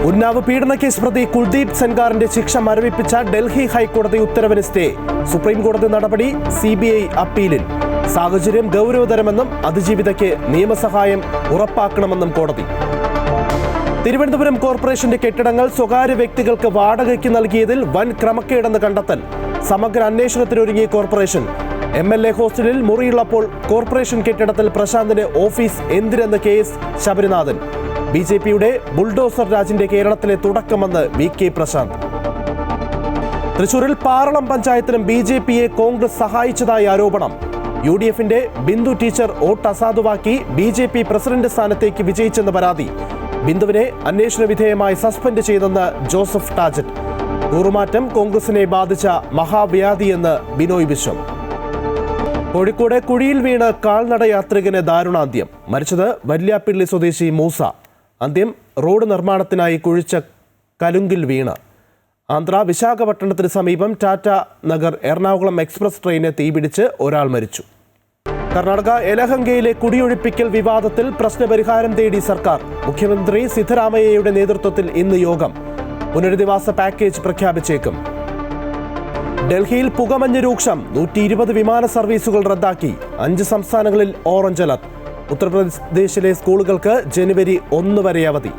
ഉന്നാവ് പീഡനക്കേസ് പ്രതി കുൽദീപ് സെൻഗാറിന്റെ ശിക്ഷ മരവിപ്പിച്ച ഡൽഹി ഹൈക്കോടതി ഉത്തരവിന് സ്റ്റേ. സുപ്രീം കോടതി നടപടി CBI അപ്പീലിൽ. സാഹചര്യം ഗൗരവതരമെന്നും അതിജീവിതയ്ക്ക് നിയമസഹായം ഉറപ്പാക്കണമെന്നും കോടതി. തിരുവനന്തപുരം കോർപ്പറേഷന്റെ കെട്ടിടങ്ങൾ സ്വകാര്യ വ്യക്തികൾക്ക് വാടകയ്ക്ക് നൽകിയതിൽ വൻ ക്രമക്കേടെന്ന് കണ്ടെത്തൽ. സമഗ്ര അന്വേഷണത്തിനൊരുങ്ങി കോർപ്പറേഷൻ. MLA ഹോസ്റ്റലിൽ മുറിയുള്ളപ്പോൾ കോർപ്പറേഷൻ കെട്ടിടത്തിൽ പ്രശാന്തിന്റെ ഓഫീസ് എന്തിനെന്ന് KS ശബരിനാഥൻ. BJPയുടെ ബുൾഡോസർ രാജിന്റെ കേരളത്തിലെ തുടക്കമെന്ന് VK പ്രശാന്ത്. തൃശൂരിൽ പാറളം പഞ്ചായത്തിലും BJPയെ കോൺഗ്രസ് സഹായിച്ചതായി ആരോപണം. UDFന്റെ ബിന്ദു ടീച്ചർ വോട്ട് അസാധുവാക്കി BJP പ്രസിഡന്റ് സ്ഥാനത്തേക്ക് വിജയിച്ചെന്ന് പരാതി. ബിന്ദുവിനെ അന്വേഷണ വിധേയമായി സസ്പെൻഡ് ചെയ്തെന്ന് ജോസഫ് ടാജറ്റ്. കൂറുമാറ്റം കോൺഗ്രസിനെ ബാധിച്ച മഹാവ്യാധിയെന്ന് ബിനോയ് വിശ്വം. കോഴിക്കോട് കുഴിയിൽ വീണ് കാൽനട യാത്രികന് ദാരുണാന്ത്യം. മരിച്ചത് വല്യാപ്പിള്ളി സ്വദേശി മൂസ. അന്ത്യം റോഡ് നിർമ്മാണത്തിനായി കുഴിച്ച കലുങ്കിൽ വീണ്. ആന്ധ്ര വിശാഖപട്ടണത്തിന് സമീപം ടാറ്റ നഗർ എറണാകുളം എക്സ്പ്രസ് ട്രെയിന് തീപിടിച്ച് ഒരാൾ മരിച്ചു. കർണാടക യലഹങ്കയിലെ കുടിയൊഴിപ്പിക്കൽ വിവാദത്തിൽ പ്രശ്നപരിഹാരം തേടി സർക്കാർ. മുഖ്യമന്ത്രി സിദ്ധരാമയ്യയുടെ നേതൃത്വത്തിൽ ഇന്ന് യോഗം. പുനരധിവാസ പാക്കേജ് പ്രഖ്യാപിച്ചേക്കും. ഡൽഹിയിൽ പുകമഞ്ഞ് രൂക്ഷം. 120 വിമാന സർവീസുകൾ റദ്ദാക്കി. 5 സംസ്ഥാനങ്ങളിൽ ഓറഞ്ച് അലർട്ട്. ഉത്തർപ്രദേശിലെ സ്കൂളുകൾക്ക് ജനുവരി 1 വരെ അവധി.